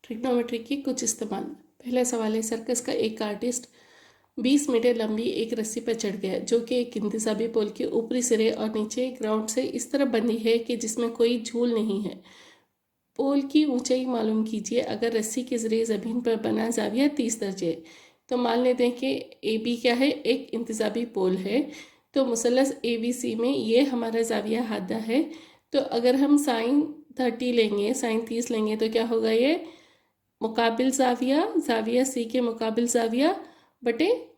Trigonometry की कुछ इस्तेमाल। पहला सवाल है, सर्कस का एक आर्टिस्ट 20 मीटर लंबी एक रस्सी पर चढ़ गया जो कि एक इंतज़ामी पोल के ऊपरी सिरे और नीचे ग्राउंड से इस तरह बंधी है कि जिसमें कोई झूल नहीं है। पोल की ऊंचाई मालूम कीजिए अगर रस्सी के जरिए ज़मीन पर बना जाविया 30 दर्जे है। तो मान लेते हैं कि ए बी क्या है, एक इंतज़ामी पोल है। तो मुसल्लस ए बी सी में ये हमारा जाविया हादा है। तो अगर हम साइन 30 लेंगे, साइन 30 लेंगे तो क्या होगा, ये मुकाबिल जाविया, जाविया सी के मुकाबिल जाविया बटे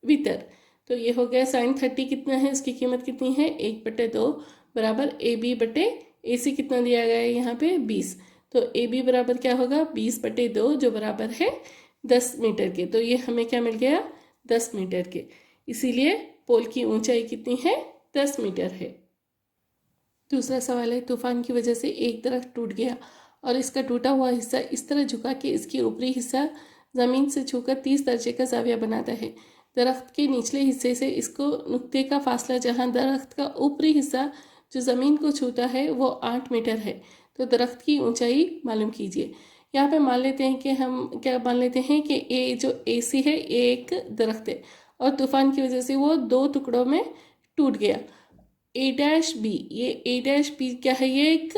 वितर। तो ये हो गया साइन 30 कितना है, उसकी कीमत कितनी है 1/2 बराबर ए बी बटे ए सी कितना दिया गया है यहाँ पे 20। तो ए बी बराबर क्या होगा 20/2 जो बराबर है 10 मीटर के। तो ये हमें क्या मिल गया 10 मीटर के। इसीलिए पोल की ऊंचाई कितनी है 10 मीटर है। दूसरा सवाल है, तूफान की वजह से एक दरख्त टूट गया और इसका टूटा हुआ हिस्सा इस तरह झुका कि इसकी ऊपरी हिस्सा ज़मीन से छूकर 30 दर्जे का जाविया बनाता है। दरख्त के निचले हिस्से से इसको नुक्ते का फासला जहां दरख्त का ऊपरी हिस्सा जो ज़मीन को छूता है वो 8 मीटर है। तो दरख्त की ऊंचाई मालूम कीजिए। यहाँ पे मान लेते हैं कि हम क्या मान लेते हैं कि ए जो ए सी है ये एक दरख्त है और तूफान की वजह से वो 2 टुकड़ों में टूट गया। ए डैश बी, ये ए डैश बी क्या है, ये एक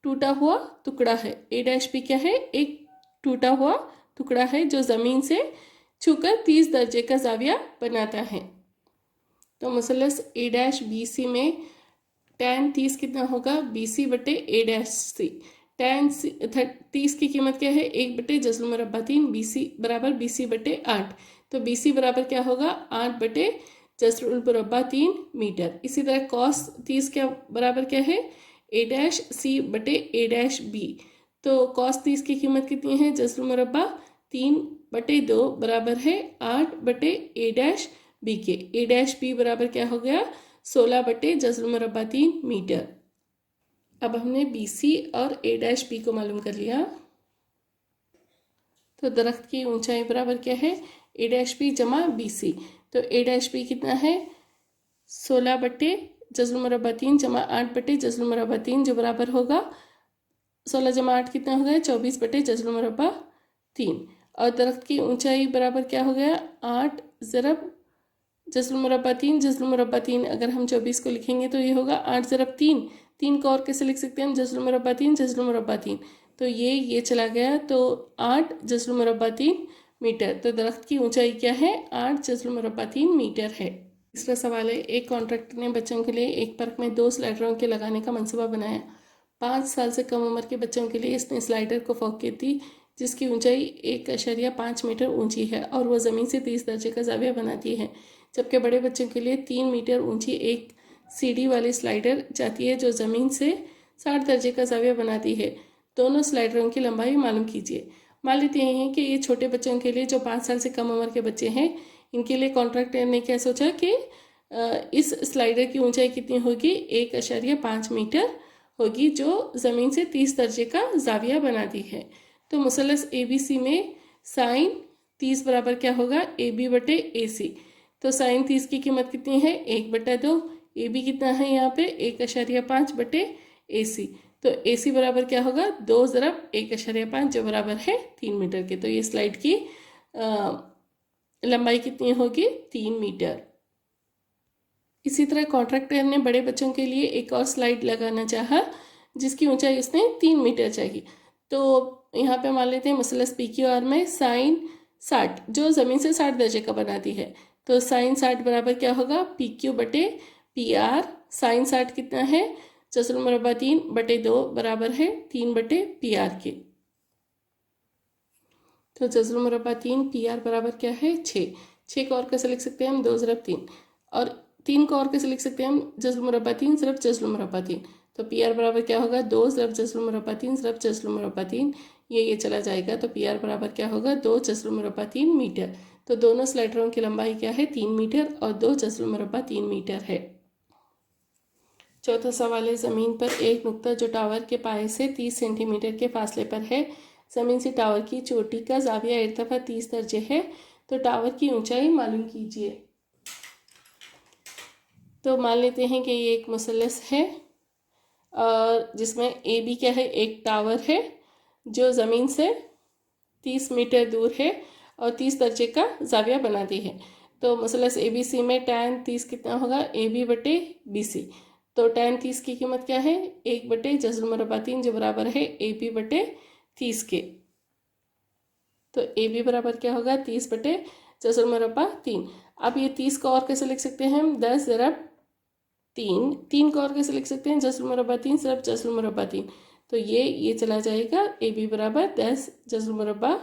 टूटा हुआ टुकड़ा है। ए डैश बी क्या है, एक टूटा हुआ टुकड़ा है जो ज़मीन से छूकर 30 दर्जे का जाविया बनाता है। तो मुसल्लस ए डैश बी सी में tan 30 कितना होगा बी सी बटे ए डैश सी। tan 30 की कीमत क्या है 1/जज़्र मुरब्बा 3, बी सी बराबर बी सी बटे 8। तो बी सी बराबर क्या होगा 8/जज़्र मुरब्बा 3 मीटर। इसी तरह cos 30 क्या बराबर क्या है ए डैश सी बटे ए डैश बी। तो cos 30 की कीमत कितनी है जज़्र मुरब्बा 3/2 बराबर है 8/ए डैश बी के। ए डैश बी बराबर क्या हो गया 16/जज़्र मुरब्बा 3 मीटर। अब हमने बी सी और ए डैश बी को मालूम कर लिया। तो दरख्त की ऊंचाई बराबर क्या है ए डैश बी जमा बी सी। तो ए डैश बी कितना है 16/जज़्र मुरब्बा 3 जमा 8/जज़्र मुरब्बा 3 जो बराबर होगा 16 जमा 8 कितना हो गया 24/जज़्र मुरब्बा 3। और दरख्त की ऊंचाई बराबर क्या हो गया 8 ज़रब जज़्र मुरब्बा 3, जज़्र मुरब्बा 3 अगर हम 24 को लिखेंगे तो ये होगा 8 ज़रब 3। 3 को और कैसे लिख सकते हैं हम जज़्र मुरब्बा 3 जज़्र मुरब्बा 3। तो ये चला गया तो 8 जज़्र मुरब्बा 3 मीटर। तो दरख्त की ऊंचाई क्या है 8 जज़्र मुरब्बा 3 मीटर है। तीसरा सवाल है, एक कॉन्ट्रैक्टर ने बच्चों के लिए एक पार्क में 2 स्लाइडरों के लगाने का मंसूबा बनाया। 5 साल से कम उम्र के बच्चों के लिए इसने स्लाइडर को फौकियत दी जिसकी ऊंचाई 1.5 मीटर ऊंची है और वह ज़मीन से 30 दर्जे का जाविया बनाती है। जबकि बड़े बच्चों के लिए 3 मीटर ऊंची एक सीढ़ी वाली स्लाइडर जाती है जो ज़मीन से 60 दर्जे का जाविया बनाती है। दोनों स्लाइडरों की लंबाई मालूम कीजिए। मान लेते हैं कि ये छोटे बच्चों के लिए जो 5 साल से कम उम्र के बच्चे हैं इनके लिए कॉन्ट्रैक्टर ने क्या सोचा कि इस स्लाइडर की ऊंचाई कितनी होगी 1.5 मीटर होगी जो ज़मीन से 30 दर्जे का जाविया बनाती है। तो मुसल्लस ए बी सी में साइन 30 बराबर क्या होगा ए बी बटे ए सी। तो साइन 30 की कीमत कितनी है 1/2। ए बी कितना है यहाँ पे 1.5/AC। तो AC बराबर क्या होगा 2 ज़रब 1.5 जो बराबर है 3 मीटर के। तो ये स्लाइड की लंबाई कितनी होगी 3 मीटर। इसी तरह कॉन्ट्रैक्टर ने बड़े बच्चों के लिए एक और स्लाइड लगाना चाहा जिसकी ऊंचाई उसने 3 मीटर चाहिए। तो यहाँ पे मान लेते हैं मुसल्लस पी क्यू आर में साइन 60 जो ज़मीन से 60 दर्जे का बनाती है। तो साइन 60 बराबर क्या होगा पी क्यू बटे पी आर। साइन 60 कितना है जज़्र मुरब्बा 3/2 बराबर है 3/पी आर के। तो जज़्र मुरब्बा 3 पी आर बराबर क्या है 6। 6 को और कैसे लिख सकते हैं हम 2 ज़रब 3 और 3 को और कैसे लिख सकते हैं हम जज़्र मुरब्बा 3 ज़रब जज़्र मुरब्बा 3। तो पी आर बराबर क्या होगा 2 ज़रब जज़्र मुरब्बा 3 ज़रब जज़्र मुरब्बा 3। ये चला जाएगा तो पी आर बराबर क्या होगा 2 जज़्र मुरब्बा 3 मीटर। तो दोनों स्लाइडरों की लंबाई क्या है 3 मीटर और 2 जज़्र मुरब्बा 3 मीटर है। चौथा सवाल है, ज़मीन पर एक नुक्ता जो टावर के पाए से 30 सेंटीमीटर के फासले पर है। ज़मीन से टावर की चोटी का जाविया इर्तिफा 30 दर्जे है। तो टावर की ऊंचाई मालूम कीजिए। तो मान लेते हैं कि ये एक मुसल्लस है और जिसमें ए बी क्या है एक टावर है जो ज़मीन से 30 मीटर दूर है और 30 दर्जे का जाविया बनाती है। तो मसलस ABC में tan 30 कितना होगा, AB बटे BC। तो tan 30 की कीमत क्या है, 1 बटे जज़र मुरब्बा 3, जो बराबर है AB बटे 30 के। तो AB बराबर क्या होगा, 30 बटे जज़र मुरब्बा 3। अब ये 30 को और कैसे लिख सकते हैं हम, 10 ज़रब 3। 3 को और कैसे लिख सकते हैं, जज़र मुरब्बा 3 ज़रब जज़र मुरब्बा 3। तो ये चला जाएगा, AB बराबर 10 जज़र मुरब्बा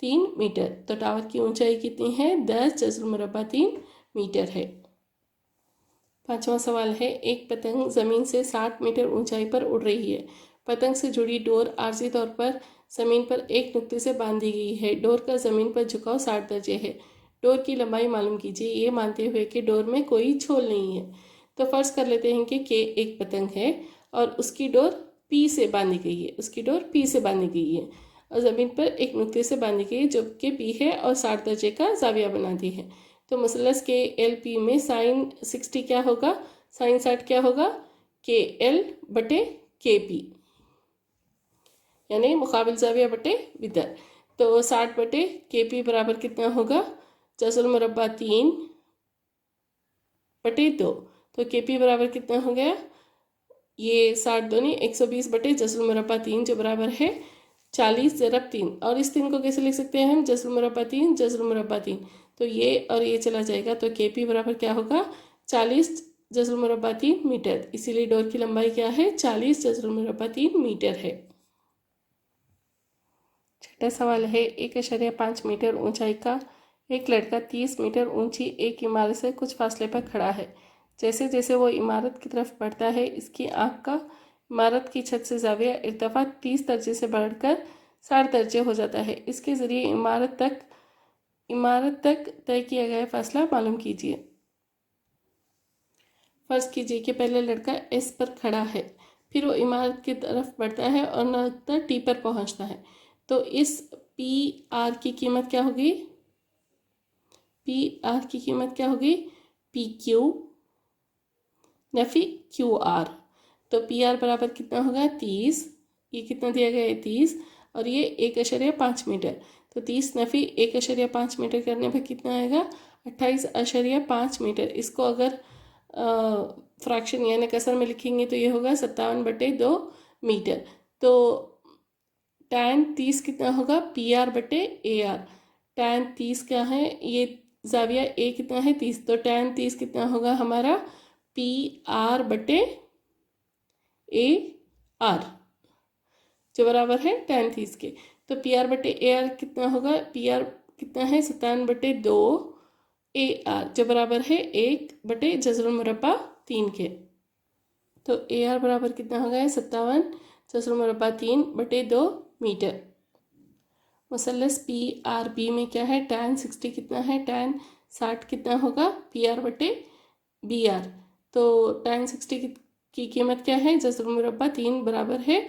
3 मीटर। तो टावर की ऊंचाई कितनी है, 10 जज़र मुरब्बा 3 मीटर है। पांचवा सवाल है, एक पतंग ज़मीन से 60 मीटर ऊंचाई पर उड़ रही है। पतंग से जुड़ी डोर आर्जी तौर पर ज़मीन पर एक नुक्ते से बांधी गई है। डोर का ज़मीन पर झुकाव 60 दर्जे है। डोर की लंबाई मालूम कीजिए, ये मानते हुए कि डोर में कोई छोल नहीं है। तो फर्ज कर लेते हैं कि एक पतंग है और उसकी डोर P से बांधी गई है, उसकी डोर P से बांधी गई है और ज़मीन पर एक नुक्ते से बांधी गई है जो कि P है और 60 दर्जे का जाविया बनाती है। तो मसलस के LP में साइन 60 क्या होगा, साइन 60 क्या होगा, KL बटे KP, यानी मुकाबिल जाविया बटे विदर। तो 60 बटे KP बराबर कितना होगा, जज़र मुरब्बा 3 बटे 2। तो KP बराबर कितना हो गया, ये 60 दूनी 120 बटे जज़र मुरब्बा 3, जो बराबर है 40 ज़रब 3। और इस 3 को कैसे लिख सकते हैं हम, जज़र मुरब्बा 3 जज़र मुरब्बा 3। तो ये और ये चला जाएगा। तो KP बराबर क्या होगा, 40 जज़र मुरब्बा 3 मीटर। इसीलिए डोर की लंबाई क्या है, 40 जज़र मुरब्बा 3 मीटर है। छठा सवाल है, 1.5 मीटर ऊंचाई का एक लड़का 30 मीटर ऊंची एक इमारत से कुछ फासले पर खड़ा है। जैसे जैसे वो इमारत की तरफ बढ़ता है, इसकी आँख का इमारत की छत से जाविया इर्तफा 30 दर्जे से बढ़कर 60 दर्जे हो जाता है। इसके ज़रिए इमारत तक तय किया गया फासला मालूम कीजिए। फर्ज कीजिए कि पहले लड़का S पर खड़ा है, फिर वो इमारत की तरफ बढ़ता है और नतीजा T पर पहुंचता है। तो इस PR की कीमत क्या होगी, PR की कीमत क्या होगी, PQ नफी QR। तो PR बराबर कितना होगा, 30। ये कितना दिया गया है, 30, और ये 1.5 मीटर। तो 30 नफी 1.5 मीटर करने पर कितना आएगा, 28.5 मीटर। इसको अगर फ्रैक्शन यानी कसर में लिखेंगे तो ये होगा 57 बटे 2 मीटर। तो tan 30 कितना होगा, PR बटे AR। tan 30 क्या है, ये जाविया A कितना है, 30। तो tan 30 कितना होगा हमारा, PR बटे AR, जो बराबर है tan 30 के। तो PR बटे AR कितना होगा, PR कितना है, 57 बटे 2 AR, जो बराबर है 1 बटे जज़र मुरब्बा 3 के। तो AR बराबर कितना हो गया, 57 जज़र मुरब्बा 3 बटे 2 मीटर। मुसल्लस PRB में क्या है, tan 60 कितना है, tan 60 कितना होगा, PR बटे BR। तो tan 60 की कीमत क्या है, जज़र मुरब्बा 3 बराबर है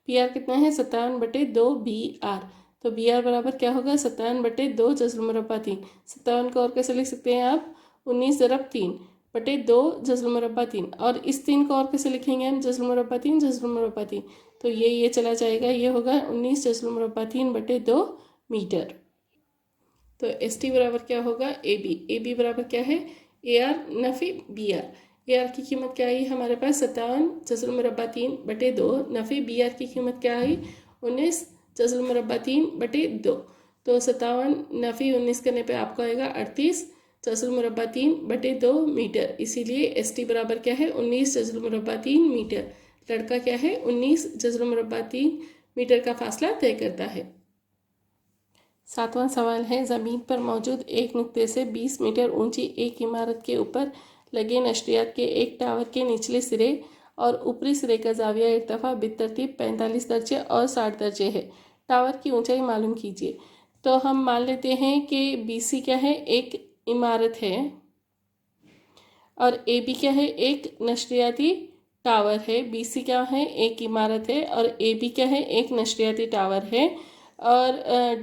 PR कितना है, 57 बटे 2 BR। तो BR बराबर क्या होगा, 57 बटे 2 जज़र मुरब्बा 3। 57 को और कैसे लिख सकते हैं आप, 19 ज़रब 3 बटे 2 जज़र मुरब्बा 3। और इस 3 को और कैसे लिखेंगे हम, जज़र मुरब्बा 3 जज़र मुरब्बा 3। तो ये चला जाएगा, ये होगा 19 जज़र मुरब्बा 3 बटे 2 मीटर। तो ST बराबर क्या होगा, AB बराबर क्या है, AR नफ़ी BR। AR की कीमत क्या आई हमारे पास, 57 जज़र मुरब्बा 3 बटे 2 नफ़ी BR की कीमत क्या आई, 19 जज़र मुरब्बा 3 बटे 2। तो 57 नफ़ी 19 करने पे आपको आएगा 38 जज़र मुरब्बा 3 बटे 2 मीटर। इसीलिए ST बराबर क्या है, 19 जज़र मुरब्बा 3 मीटर। लड़का क्या है, 19 जज़र मुरब्बा 3 मीटर का फासला तय करता है। सातवां सवाल है, ज़मीन पर मौजूद एक नुक्ते से 20 मीटर ऊंची एक इमारत के ऊपर लगे नशरियात के एक टावर के निचले सिरे और ऊपरी सिरे का जाविया इर्तफा बितरतीब 45 दर्जे और 60 दर्जे है। टावर की ऊंचाई मालूम कीजिए। तो हम मान लेते हैं कि BC क्या है, एक इमारत है, और AB क्या है, एक नशरियाती टावर है। BC क्या है, एक इमारत है, और AB क्या है, एक नशरियाती टावर है। और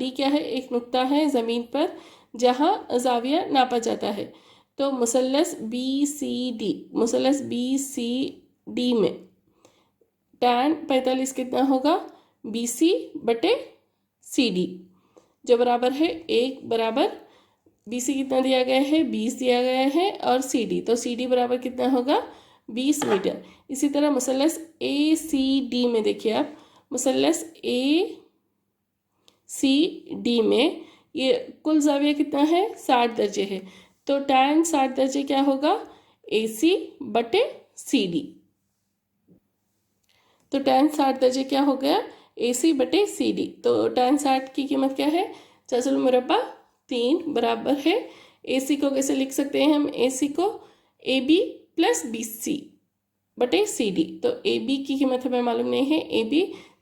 D क्या है, एक नुक्ता है ज़मीन पर जहाँ जाविया नापा जाता है। तो मुसल्लस BCD में tan 45 कितना होगा, BC बटे CD। जो बराबर है एक बराबर BC कितना दिया गया है 20 दिया गया है और CD, तो CD बराबर कितना होगा 20 मीटर। इसी तरह मुसल्लस ACD में देखिए आप, मुसल्लस ACD में ये कुल ज़ाविया कितना है 60 दर्जे है, तो tan 60 दर्जे क्या होगा AC बटे CD। तो tan 60 दर्जे क्या हो गया AC बटे CD। तो tan 60 की कीमत क्या है जज़रुल मुरब्बा 3 बराबर है, AC को कैसे लिख सकते हैं हम, AC को AB प्लस BC बटे CD। तो AB की कीमत हमें मालूम नहीं है, AB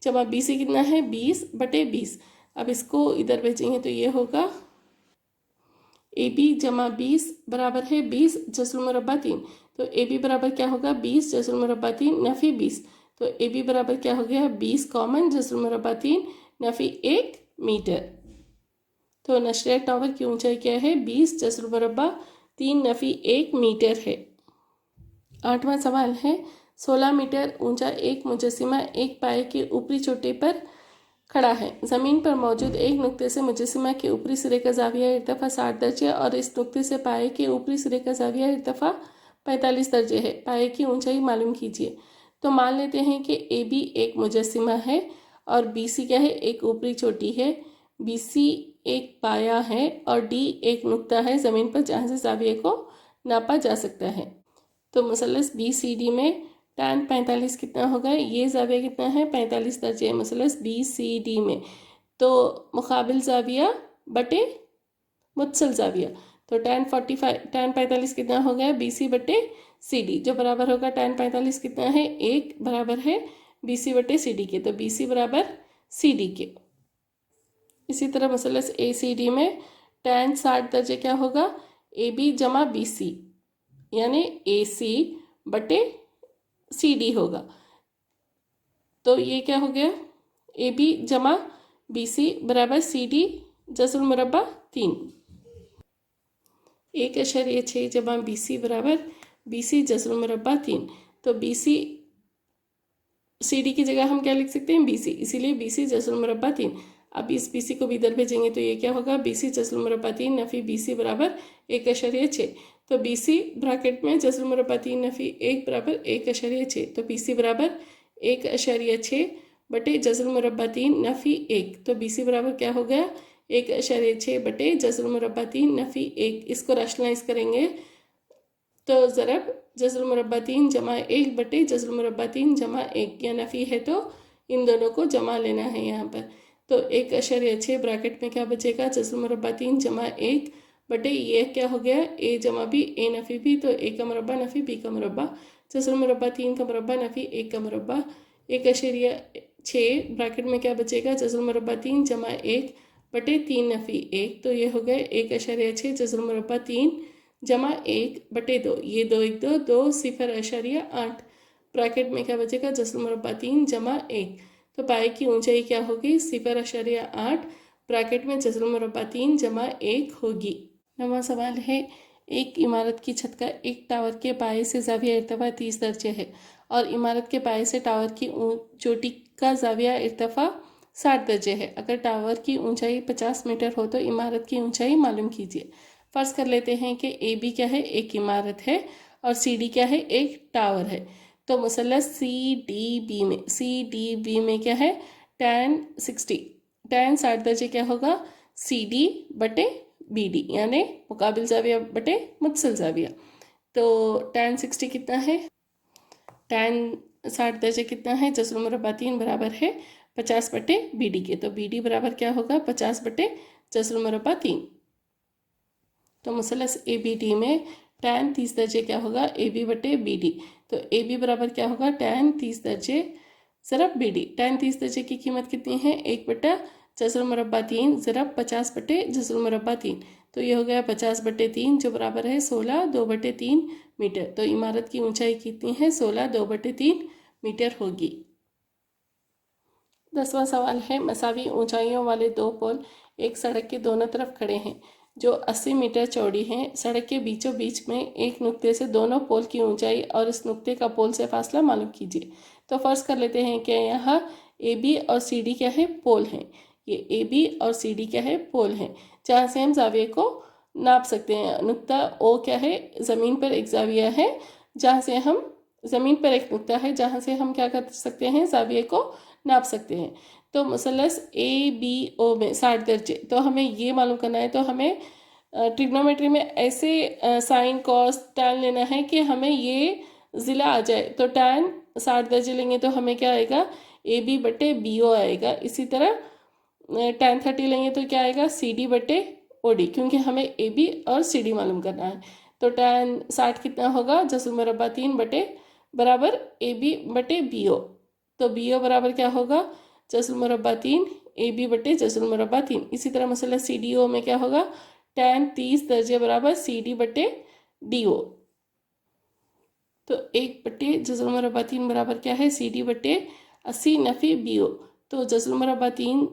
जमा BC कितना है 20 बटे 20। अब इसको इधर भेजेंगे तो ये होगा AB जमा 20 बराबर है 20 जज़रुल मुरब्बा 3। तो AB बराबर क्या होगा 20 जज़रुल मुरब्बा 3 नफ़ी 20। तो AB बराबर क्या हो गया 20 कॉमन जज़रुल मुरब्बा 3 नफ़ी 1 मीटर। तो नशरिया टावर की ऊंचाई क्या है 20 जज़रुल मुरब्बा 3 नफ़ी 1 मीटर है। 8वां सवाल है 16 मीटर ऊंचा एक मुजस्सिमा एक पाए के ऊपरी चोटी पर खड़ा है। ज़मीन पर मौजूद एक नुक्ते से मुजस्सिमा के ऊपरी सिरे का ज़ाविया इर्तिफ़ा 60 दर्जे और इस नुक्ते से पाए के ऊपरी सिरे का ज़ाविया इर्तिफ़ा 45 दर्जे है। पाए की ऊंचाई मालूम कीजिए। तो मान लेते हैं कि AB एक मुजस्सिमा है और BC क्या है एक ऊपरी चोटी है, BC एक पाया है और D एक नुक्ता है ज़मीन पर जहाँ से ज़ाविये को नापा जा सकता है। तो मुसल्लस BCD में tan 45 कितना होगा, ये ज़ाविया कितना है 45 दर्जे है मुसल्लस BCD में। तो मुकाबिल ज़ाविया बटे मुत्सल ज़ाविया, तो tan 45 कितना हो गया BC बटे CD, जो बराबर होगा tan 45 कितना है 1 बराबर है BC बटे CD के, तो BC बराबर CD के। इसी तरह मुसल्लस ACD में tan 60 दर्जे क्या होगा AB जमा BC यानी AC बटे CD होगा। तो ये क्या हो गया AB जमा BC बराबर CD जज़रुल मुरब्बा 3। 1.6 जमा BC बराबर BC जज़रुल मुरब्बा 3। तो BC CD की जगह हम क्या लिख सकते हैं BC, इसीलिए BC जज़रुल मुरब्बा 3। अब इस BC को भी इधर भेजेंगे तो ये क्या होगा BC जज़रुल मुरब्बा 3 नफ़ी BC बराबर 1.6। तो BC ब्रैकेट में जज़रुल मुरब्बा 3 नफ़ी 1 बराबर 1.6। तो BC बराबर 1.6 बटे जज़रुल मुरब्बा 3 नफ़ी 1। तो BC बराबर क्या हो गया 1.6 बटे जज़रुल मुरब्बा 3 नफ़ी 1। इसको रैशनलाइज करेंगे तो ज़रब जज़रुल मुरब्बा 3 जमा 1 बटे जज़रुल मुरब्बा 3 जमा 1, या नफ़ी है तो इन दोनों को जमा लेना है यहाँ पर। तो 1.6 ब्रैकेट में क्या बचेगा जज़रुल मुरब्बा 3 जमा 1 बटे ये क्या हो गया A जमा B A नफ़ी B, तो A का मुरब्बा नफ़ी B का मुरब्बा जज़रुल मुरब्बा 3 का मुरब्बा नफ़ी 1 का मुरब्बा 1.6 ब्रैकेट में क्या बचेगा जज़रुल मुरब्बा 3 जमा 1 बटे 3 नफ़ी 1, तो ये हो गया 1.6 जज़रुल मुरब्बा 3 जमा 1 बटे 2, ये 2 1 2 2 0.8 ब्रैकेट में क्या बचेगा जज़रुल मुरब्बा 3 जमा 1। तो पाए की ऊंचाई क्या होगी 0.8 ब्रैकेट में जज़रुल मुरब्बा 3 जमा 1 होगी। 9वां सवाल है एक इमारत की छत का एक टावर के पाए से ज़ाविया इर्तिफ़ा 30 दर्जे है और इमारत के पाए से टावर की चोटी का ज़ाविया इर्तिफ़ा 60 दर्जे है। अगर टावर की ऊंचाई 50 मीटर हो तो इमारत की ऊंचाई मालूम कीजिए। फ़र्ज़ कर लेते हैं कि AB क्या है एक इमारत है और CD क्या है एक टावर है। तो मुसल्लस CDB में क्या है tan 60 दर्जे क्या होगा CD बटे BD यानी मुकाबिल ज़ाविया बटे मुत्सल ज़ाविया। तो tan 60 कितना है, tan 60 दर्जे कितना है जज़रुल मुरब्बा 3 बराबर है 50 बटे BD के, तो BD बराबर क्या होगा 50 बटे जज़रुल मुरब्बा 3। तो मुसल्लस ABD में tan 30 दर्जे क्या होगा AB बटे BD, तो AB बराबर क्या होगा tan 30 दर्जे ज़रब BD। tan 30 दर्जे की कीमत कितनी है 1 बटा जज़रुल मुरब्बा 3 ज़रब 50 बटे जज़रुल मुरब्बा 3, तो ये हो गया 50 बटे 3 जो बराबर है 16 2 बटे 3 मीटर। तो इमारत की ऊंचाई कितनी है 16 2 बटे 3 मीटर होगी। 10वां सवाल है मसावी ऊंचाइयों वाले दो पोल एक सड़क के दोनों तरफ खड़े हैं जो 80 मीटर चौड़ी हैं। सड़क के बीचों बीच में एक नुक्ते से दोनों पोल की ऊंचाई और इस नुक्ते का पोल से फासला मालूम कीजिए। तो फर्ज कर लेते हैं कि यहाँ AB और CD क्या है पोल हैं। ये ए बी और सी डी क्या है, पोल हैं, जहाँ से हम जाविये को नाप सकते हैं। नुक्ता ओ क्या है, ज़मीन पर एक जाविया है, जहाँ से हम ज़मीन पर एक नुक्ता है जहाँ से हम क्या कर सकते हैं, जाविये को नाप सकते हैं। तो मुसल्लस ए बी ओ में 60 दर्जे, तो हमें ये मालूम करना है। तो हमें ट्रिग्नोमेट्री में ऐसे साइन कॉस टैन लेना है कि हमें ये ज़िला आ जाए। तो टैन 60 दर्जे लेंगे तो हमें क्या आएगा, ए बी बटे बी ओ आएगा। इसी तरह टैन 30 लेंगे तो क्या आएगा, सी डी बटे ओ डी, क्योंकि हमें ए बी और सी डी मालूम करना है। तो टैन 60 कितना होगा, जसर मरबा 3 बटे बराबर ए बी बटे बी ओ। तो बी ओ बराबर क्या होगा, जसर मरबा 3 ए बी बटे जसर मरबा 3। इसी तरह मसला सी डी ओ में क्या होगा, टैन 30 दर्जे बराबर सी डी बटे डी ओ। तो 1 बटे जज़र मरबा 3 बराबर क्या है, सी डी बटे 80 नफ़ी बी ओ। तो जज़र मरबा 3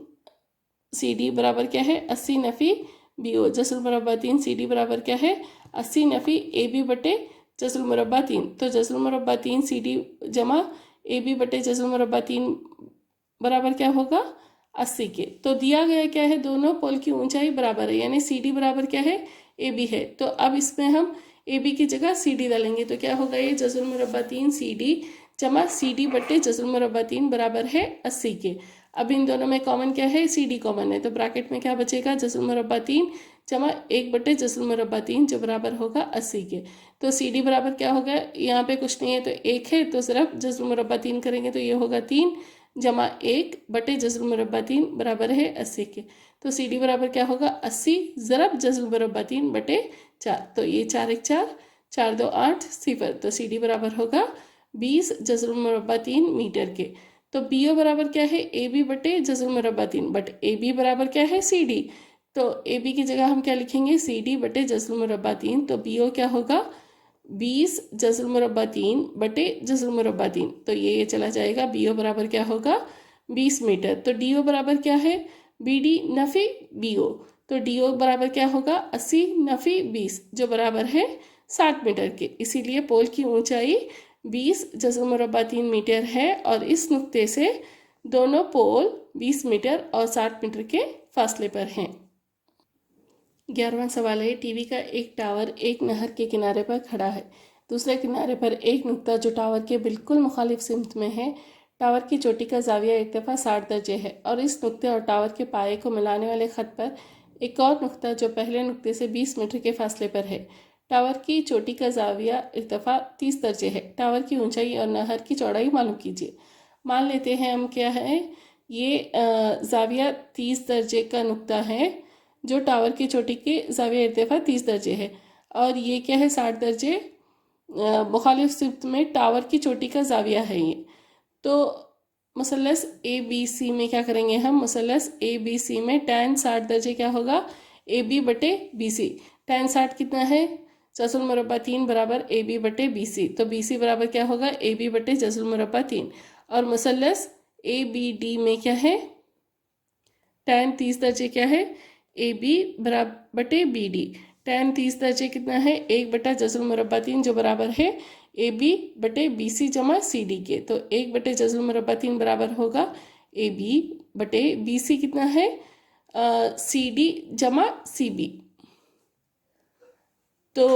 सी डी बराबर क्या है, 80 नफ़ी बी ओ। जज़र मरबा 3 सी डी बराबर क्या है, 80 नफ़ी ए बी बटे जज़र मरबा 3। तो जज़र मरबा 3 सी डी जमा ए बी बटे जज़र मरबा 3 बराबर क्या होगा, 80 के। तो दिया गया क्या है, दोनों पोल की ऊंचाई बराबर है, यानी सी डी बराबर क्या है, ए बी है। तो अब इसमें हम ए बी की जगह सी डी डालेंगे तो क्या होगा, ये जज़र मरबा 3 सी डी जमा सी डी बटे जज़र मरबा 3 बराबर है 80 के। अब इन दोनों में कॉमन क्या है, सी डी कॉमन है, तो ब्रैकेट में क्या बचेगा, जज़र मरबा 3 जमा 1 बटे जज़र मरबा 3 जो बराबर होगा 80 के। तो सी डी बराबर क्या होगा, यहाँ पे कुछ नहीं है तो 1 है, तो सिर्फ जज़र मरबा 3 करेंगे तो ये होगा 3 जमा 1 बटे जज़र मरबा 3 बराबर है 80 के। तो सी डी बराबर क्या होगा, 80 ज़रब जज़र मरबा 3 बटे 4। तो ये 4 1 4, 4 2 8 0। तो सी डी बराबर होगा 20 जज़र मरबा 3 मीटर के। तो बी ओ बराबर क्या है, ए बी बटे जज़र मरबा 3, बट ए बी बराबर क्या है, सी डी। तो ए बी की जगह हम क्या लिखेंगे, सी डी बटे जज़र मरबा 3। तो बी ओ क्या होगा, 20 जज़र मरबा 3 बटे जज़र मरबा 3। तो ये चला जाएगा, बी ओ बराबर क्या होगा, 20 मीटर। तो डी ओ बराबर क्या है, बी डी नफ़ी बी ओ। तो डी ओ बराबर क्या होगा, 80 नफ़ी 20 जो बराबर है 60 मीटर के। इसीलिए पोल की ऊंचाई 20 जज़र मरबा 3 मीटर है और इस नुक्ते से दोनों पोल 20 मीटर और 60 मीटर के फासले पर हैं। 11वां सवाल है, टीवी का एक टावर एक नहर के किनारे पर खड़ा है। दूसरे किनारे पर एक नुक्ता जो टावर के बिल्कुल मुखालिफ सिमत में है। टावर की चोटी का जाविया इर्तिफा 60 दर्जे है और इस नुक्ते और टावर के पाए को मिलाने वाले ख़त पर एक और नुक्ता जो पहले नुक्ते से 20 मीटर के फासले पर है। टावर की चोटी का जाविया इर्तिफा 30 दर्जे है। टावर की ऊंचाई और नहर की चौड़ाई मालूम कीजिए। मान लेते हैं हम क्या है, ये जाविया 30 दर्जे का नुक्ता है जो टावर की चोटी के जाविया इर्तिफा 30 दर्जे है, और ये क्या है, 60 दर्जे मुखालिफ सिमत में टावर की चोटी का जाविया है ये। तो मुसल्लस ए बी सी में क्या करेंगे हम, मुसल्लस ए बी सी में टैन 60 दर्जे क्या होगा, ए बी बटे बी सी। टैन 60 कितना है, जज़र मरबा 3 बराबर ए बी बटे बी सी। तो बी सी बराबर क्या होगा, ए बी बटे जज़र मरबा 3। और मुसल्लस ए बी डी में क्या है, टैन 30 दर्जे क्या है, ए बी बराबर बटे बी डी। टैन 30 दर्जे कितना है, 1 बटा जज़र मरबा 3 जो बराबर है ए बी बटे बी सी जमा सी डी के। तो 1 बटे जज़र मरबा 3 बराबर होगा ए बी बटे बी सी कितना है, सी डी जमा सी बी। तो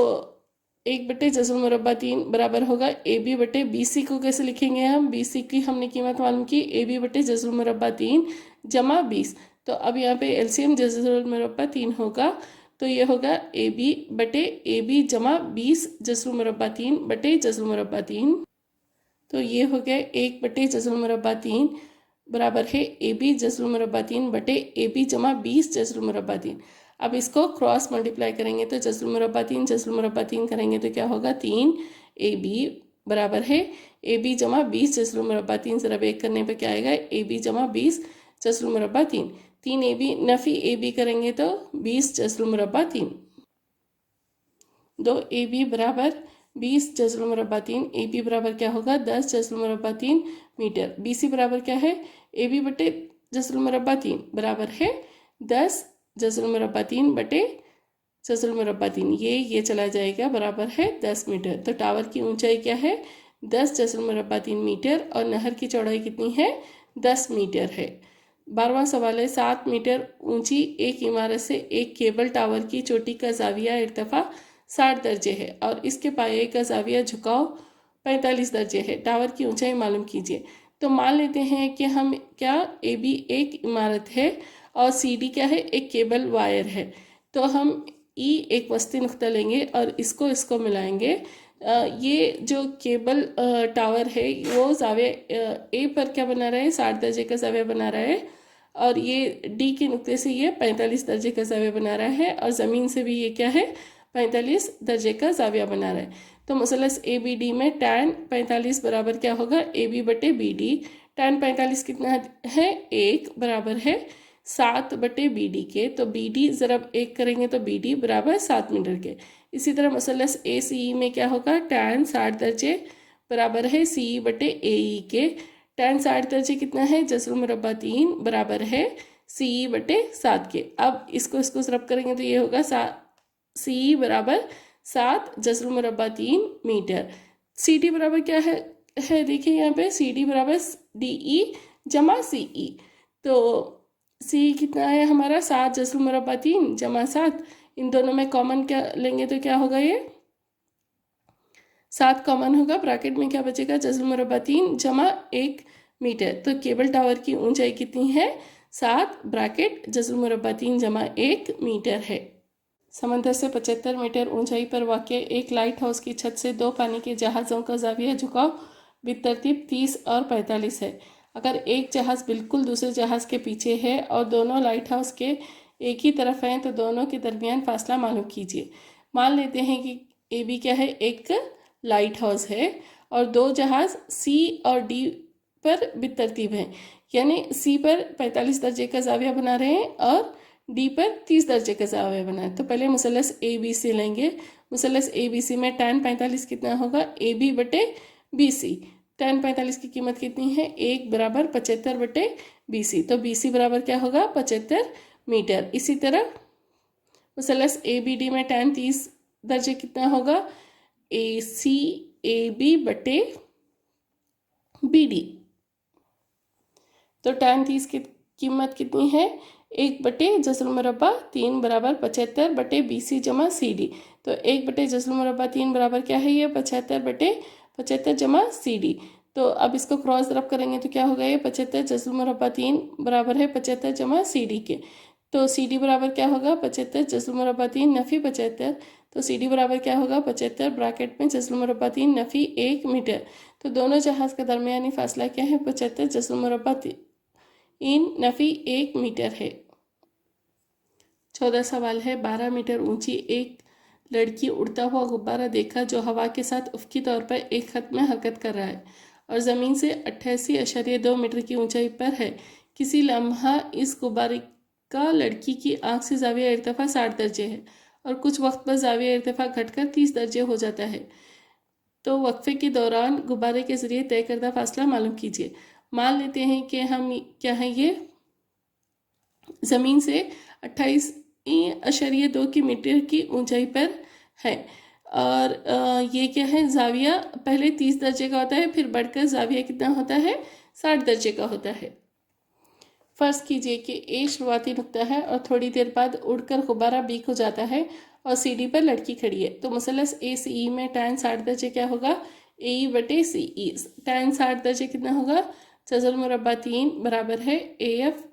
1 बटे जज़र मरबा 3 बराबर होगा ए बी बटे बी सी। को कैसे लिखेंगे हम, बी सी की हमने कीमत मालूम की, ए बी बटे जज़र मरबा 3 जमा 20। तो अब यहाँ पे एलसीएम जज़र मरबा 3 होगा, तो ये होगा ए बी बटे ए बी जमा 20 जज़र मरबा 3 बटे जज़र मरबा 3। तो ये हो गया 1 बटे जज़र मरबा 3 बराबर है ए बी जज़र मरबा 3 बटे ए बी जमा 20 जज़र मरबा 3। अब इसको क्रॉस मल्टीप्लाई करेंगे तो जज़र मरबा 3 जज़र मरबा 3 करेंगे तो क्या होगा, 3 ए बी बराबर है ए बी जमा 20 जज़र मरबा 3। ज़रा एक करने पे क्या आएगा, ए बी जमा 20 जज़र मरबा 3। 3 ए बी नफ़ी ए बी करेंगे तो 20 जज़र मरबा 3। 2 ए बी बराबर 20 जज़र मरबा 3। ए बी बराबर क्या होगा, 10 जज़र मरबा 3 मीटर। बी सी बराबर क्या है, ए बी बटे जज़र मरबा 3 बराबर है 10 जज़र मरबा 3 बटे जज़र मरबा 3। ये चला जाएगा, बराबर है 10 मीटर। तो टावर की ऊंचाई क्या है, 10 जज़र मरबा 3 मीटर और नहर की चौड़ाई कितनी है, 10 मीटर है। 12वां सवाल है 7 मीटर ऊंची एक इमारत से एक केबल टावर की चोटी का जाविया इर्तिफा 60 दर्जे है और इसके पाए का जाविया झुकाव 45 दर्जे है। टावर की ऊंचाई मालूम कीजिए। तो मान लेते हैं कि हम क्या ए बी एक इमारत है और सी डी क्या है, एक केबल वायर है। तो हम ई एक वस्ती नुक्ता लेंगे और इसको इसको मिलाएंगे। ये जो केबल टावर है वो जाविया ए पर क्या बना रहा है, 60 दर्जे का जाविया बना रहा है और ये डी के नुक्ते से ये 45 दर्जे का जाविया बना रहा है और ज़मीन से भी ये क्या है, 45 दर्जे का जाविया बना रहा है। तो मसलस ए बी डी में tan 45 बराबर क्या होगा, ए बी बटे बी डी। tan 45 कितना है, 1 बराबर है 7 बटे बी डी के। तो बी डी ज़रा 1 करेंगे तो बी डी बराबर 7 मीटर के। इसी तरह मसलस ए सी ई में क्या होगा, tan 60 दर्जे बराबर है सी ई बटे ए ई के। tan 60 दर्जे कितना है, जसर मुरब्बा 3 बराबर है सी ई बटे 7 के। अब इसको ज़रब करेंगे तो ये होगा सी ई बराबर 7 जसर मुरब्बा 3 मीटर। सी डी बराबर क्या है देखिए यहाँ पे सी डी बराबर डी ई जमा सी ई। तो सी कितना है हमारा, 7 जसर मुरब्बा 3 जमा 7। इन दोनों में कॉमन क्या लेंगे तो क्या होगा, ये 7 कॉमन होगा। ब्रैकेट में क्या बचेगा, जसर मुरब्बा 3 जमा 1 मीटर। तो केबल टावर की ऊंचाई कितनी है, 7 ब्रैकेट जसर मुरब्बा 3 जमा 1 मीटर है। समंदर से 75 मीटर ऊंचाई पर वाक़ एक लाइट हाउस की छत से 2 पानी के जहाज़ों का जाविया झुकाव बितरतीब 30 और 45 है। अगर एक जहाज़ बिल्कुल दूसरे जहाज़ के पीछे है और दोनों लाइट हाउस के एक ही तरफ हैं तो दोनों के दरमियान फासला मालूम कीजिए। मान लेते हैं कि ए बी क्या है, एक लाइट हाउस है और 2 जहाज़ सी और डी पर बितरतीब हैं, यानी सी पर 45 दर्जे का जाविया बना रहे हैं और डी पर 30 दर्जे का जाविया बना है। तो पहले मुसलस ए बी सी लेंगे। मुसलस ए बी सी में tan 45 कितना होगा, ए बी बटे बी सी। tan 45 की कीमत कितनी है, 1 बराबर 75 बटे बी सी। तो बी सी बराबर क्या होगा, 75 मीटर। इसी तरह मुसलस ए बी डी में tan 30 दर्जे कितना होगा, ए सी ए बी बटे बी डी। तो tan 30 की कीमत कितनी है, 1 बटे जसर मुरब्बा 3 बराबर 75 बटे बी सी जमा सी डी। तो 1 बटे जसर मुरब्बा 3 बराबर क्या है, ये 75 बटे 75 जमा सी डी। तो अब इसको क्रॉस रब करेंगे तो क्या होगा, ये 75 जसर मुरब्बा 3 बराबर है 75 जमा सी डी के। तो सी डी बराबर क्या होगा, 75 जसर मुरब्बा 3 नफ़ी 75। तो सी डी बराबर क्या होगा, 75 ब्रैकेट में जसर मुरब्बा 3 नफ़ी 1 मीटर। तो दोनों जहाज़ का दरमियानी फासला क्या है, 75 जसर मुरब्बा 3 नफ़ी 1 मीटर है। 14 सवाल है, 12 मीटर ऊंची एक लड़की उड़ता हुआ गुब्बारा देखा जो हवा के साथ उफ़क़ी तौर पर एक खत में हरकत कर रहा है और ज़मीन से 88.2 मीटर की ऊंचाई पर है। किसी लम्हा इस गुब्बारे का लड़की की आंख से जाविया इर्तिफा 60 दर्जे है और कुछ वक्त बाद जाविया इर्तिफा घटकर 30 दर्जे हो जाता है। तो वक्फे के दौरान गुब्बारे के ज़रिए तय करदा फासला मालूम कीजिए। मान लेते हैं कि हम क्या है, ये ज़मीन से 28.2 की मीटर की ऊंचाई पर है और ये क्या है, जाविया पहले 30 दर्जे का होता है, फिर बढ़कर जाविया कितना होता है, 60 दर्जे का होता है। फ़र्ज़ कीजिए कि ए शुरुआती नुक्ता है और थोड़ी देर बाद उड़कर गुब्बारा बी को जाता है और सी डी पर लड़की खड़ी है। तो मुसलस ए सी ई में tan 60 दर्जे क्या होगा, ए ई बटे सी ई। tan 60 दर्जे कितना होगा, जज़र मुरब्बा 3 बराबर है ए एफ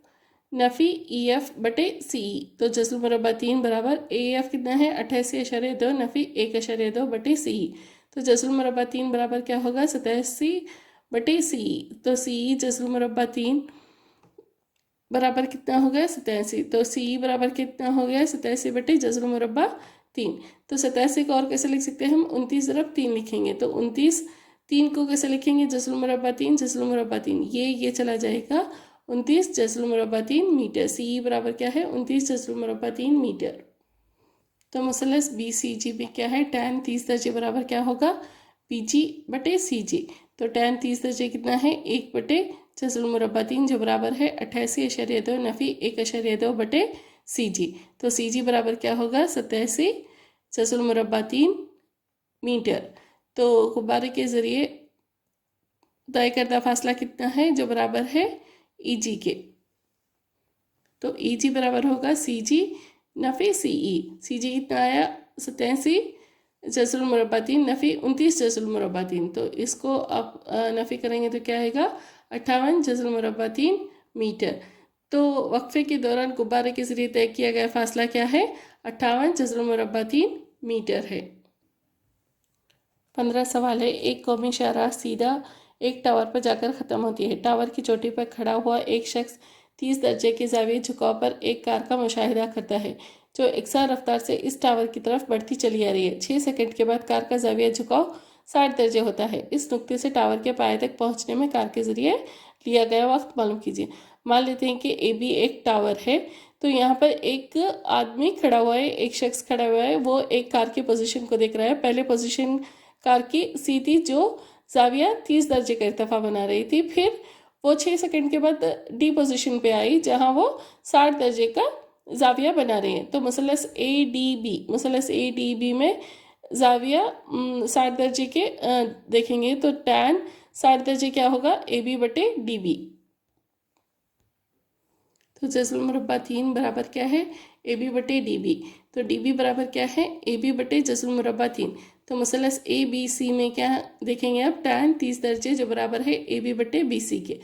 नफ़ी ई एफ बटे सी ई। तो जज़र मुरब्बा 3 बराबर ए एफ कितना है, 88.2 नफ़ी 1.2 बटे सी ई। तो जज़र मुरब्बा 3 बराबर क्या होगा, 87 बटे सी ई। तो सी ई जज़र मुरब्बा 3 बराबर कितना हो गया, 87। तो सी ई बराबर कितना हो गया, 87 बटे जज़र मुरब्बा 3। तो 87 को और कैसे लिख सकते हैं हम, 29 ज़रब 3 लिखेंगे। तो 29 3 को कैसे लिखेंगे, जज़र मुरब्बा 3 जज़र मुरब्बा 3, ये चला जाएगा 29 जज़र मुरब्बा 3 मीटर। सी ई बराबर क्या है, 29 जज़र मुरब्बा 3 मीटर। तो मसलस बी सी जी में क्या है, tan 30 दर्जे बराबर क्या होगा, पी जी बटे सी जी। तो tan 30 दर्जे कितना है, 1 बटे जज़र मुरब्बा 3 जो बराबर है 88.2 नफ़ी 1.2 बटे सी जी। तो सी जी बराबर क्या होगा, 87 जज़र मुरब्बा 3 मीटर। तो गुब्बारे के ज़रिए तय करदा फासला कितना है, जो बराबर है ई जी के। तो ई जी बराबर होगा सी जी नफ़ी सी ई। सी जी कितना आया 87 जज़रुल मुरब्बा 3 नफ़ी 29 जज़रुल मुरब्बा 3। तो इसको आप नफ़ी करेंगे तो क्या आएगा 58 जज़रुल मुरब्बा 3 मीटर। तो वक्फे के दौरान गुब्बारे के ज़रिए तय किया गया फासला क्या है 58 जज़रुल मुरब्बा 3 मीटर है। 15 सवाल है। एक कौमी शाहराह सीधा एक टावर पर जाकर ख़त्म होती है। टावर की चोटी पर खड़ा हुआ एक शख्स 30 दर्जे के ज़ाविये झुकाव पर एक कार का मुशाहिदा करता है जो एकसार रफ्तार से इस टावर की तरफ बढ़ती चली आ रही है। 6 सेकंड के बाद कार का ज़ाविया झुकाव 60 दर्जे होता है। इस नुक्ते से टावर के पाए तक पहुंचने में कार के ज़रिए लिया गया वक्त मालूम कीजिए। मान लेते हैं कि ए बी एक टावर है, तो यहाँ पर एक आदमी खड़ा हुआ है, एक शख्स खड़ा हुआ है, वो एक कार की पोजीशन को देख रहा है। पहले पोजीशन कार की सी थी जो ज़ाविया 30 दर्जे का इर्तिफा बना रही थी। फिर वो 6 सेकंड के बाद डी पोजीशन पे आई जहाँ वो 60 दर्जे का ज़ाविया बना रही है। तो मुसलस ए डी बी में ज़ाविया 60 दर्जे के देखेंगे तो टैन 60 दर्जे क्या होगा ए बी बटे डी बी। तो जज़रुल मुरब्बा 3 बराबर क्या है ए बी बटे डी बी। तो डी बी बराबर क्या है ए बी बटे जज़रुल मुरब्बा 3। तो मुसलस ए बी सी में क्या देखेंगे आप टैन 30 दर्जे जो बराबर है ए बी बटे बी सी के।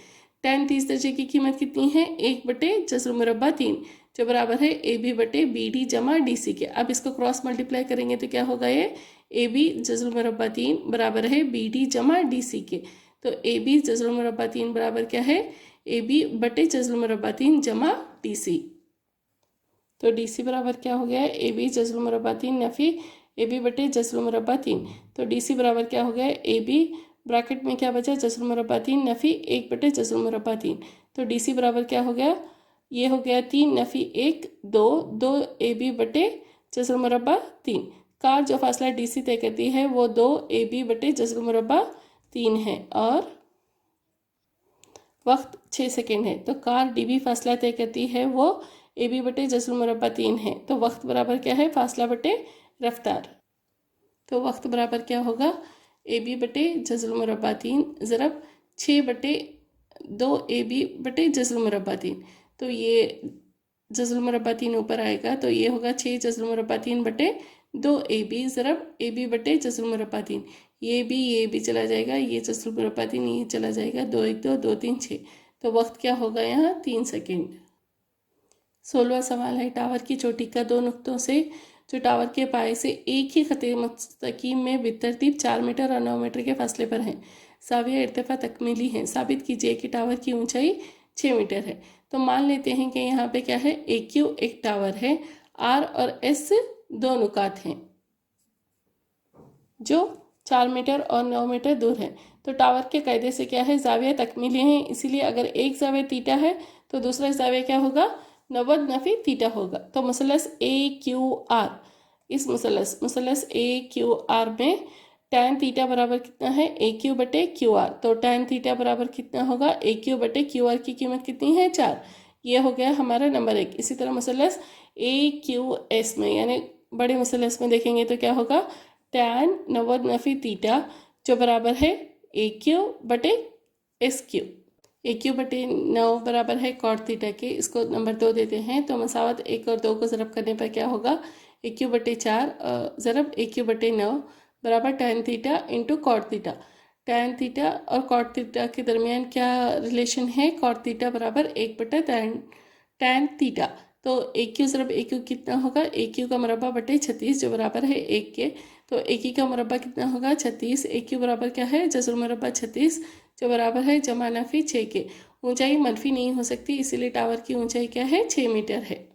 टैन 30 दर्जे की कीमत कितनी है 1 बटे जज़रुल मुरब्बा 3 जो बराबर है ए बी बटे बी डी जमा डी सी के। अब इसको क्रॉस मल्टीप्लाई करेंगे तो क्या होगा ये ए बी जज़रुल मुरब्बा 3 बराबर है बी डी जमा डी सी के। तो ए बी जज़रुल मुरब्बा 3 बराबर क्या है ए बी बटे जज़रुल मुरब्बा 3 जमा डी सी। तो डी सी बराबर क्या हो गया है ए बी जज़रुल मुरब्बा 3 नफ़ी ए बी बटे जज़रुल मुरब्बा 3। तो डी सी बराबर क्या हो गया है ए बी ब्रैकेट में क्या बचा जज़रुल मुरब्बा 3 नफ़ी 1 बटे जज़रुल मुरब्बा 3। तो डी सी बराबर क्या हो गया ये हो गया 3 नफ़ी 1 2 ए बी बटे जज़रुल मुरब्बा 3। कार जो फासला डी सी तय करती है वो 2 ए बी बटे जज़रुल मुरब्बा 3 है और वक्त 6 सेकेंड है। तो कार डी बी फासला तय करती है वो ए बी बटे जज़रुल मुरब्बा 3 है। तो वक्त बराबर क्या है फासला बटे रफ्तार। तो वक्त बराबर क्या होगा ए बी बटे जज़रुल मुरब्बा 3 ज़रब 6 बटे 2 ए बी बटे जज़रुल मुरब्बा 3। तो ये जज़रुल मुरब्बा 3 ऊपर आएगा तो ये होगा 6 जज़रुल मुरब्बा 3 बटे 2 ए बी ज़रब ए बी बटे जज़रुल मुरब्बा 3। ये भी चला जाएगा, ये जज़रुल मुरब्बा 3 ये चला जाएगा, 2 1 2 2 3 6। तो वक्त क्या होगा यहाँ 3 सेकेंड। 16वां सवाल है। टावर की चोटी का दो नुक्तों से जो टावर के पाए से एक ही खते मुस्तकीम में बितरतीब 4 मीटर और 9 मीटर के फासले पर हैं। ज़ाविया इर्तिफा तकमीली है। साबित कीजिए कि टावर की ऊंचाई 6 मीटर है। तो मान लेते हैं कि यहाँ पे क्या है ए क्यू एक टावर है, आर और एस दो नुकात हैं जो 4 मीटर और 9 मीटर दूर है। तो टावर के कायदे से क्या है ज़ाविया तकमीली हैं, इसीलिए अगर एक ज़ाविया थीटा है तो दूसरा ज़ाविया क्या होगा 90 नफ़ी थीटा होगा। तो मुसलस ए क्यू आर, इस मुसलस ए क्यू आर में टैन थीटा बराबर कितना है ए क्यू बटे क्यू आर। तो टैन थीटा बराबर कितना होगा ए क्यू बटे क्यू आर की कीमत कितनी है 4। ये हो गया हमारा नंबर 1। इसी तरह मुसलस ए क्यू एस में यानी बड़े मुसलस में देखेंगे तो क्या होगा टैन 90 नफ़ी थीटा जो बराबर है ए क्यू बटे एस क्यू। ए क्यू बटे 9 बराबर है कॉट थीटा के, इसको नंबर 2 देते हैं। तो मसावत 1 और 2 को ज़रब करने पर क्या होगा ए क्यू बटे 4 ज़रब ए क्यू बटे 9 बराबर tan theta into cot theta. Tan theta और कॉट थीटा के दरमियान क्या रिलेशन है कॉट थीटा बराबर 1 बटा टैन थीटा। तो ए क्यू ज़रब ए क्यू कितना होगा ए क्यू का मुरब्बा बटे 36 जो बराबर है 1 के। तो ए क्यू का मुरब्बा कितना होगा 36। ए क्यू बराबर क्या है जज़रुल मुरब्बा 36 जो बराबर है जमा नफ़ी 6 के। ऊंचाई मनफी नहीं हो सकती इसीलिए टावर की ऊंचाई क्या है 6 मीटर है।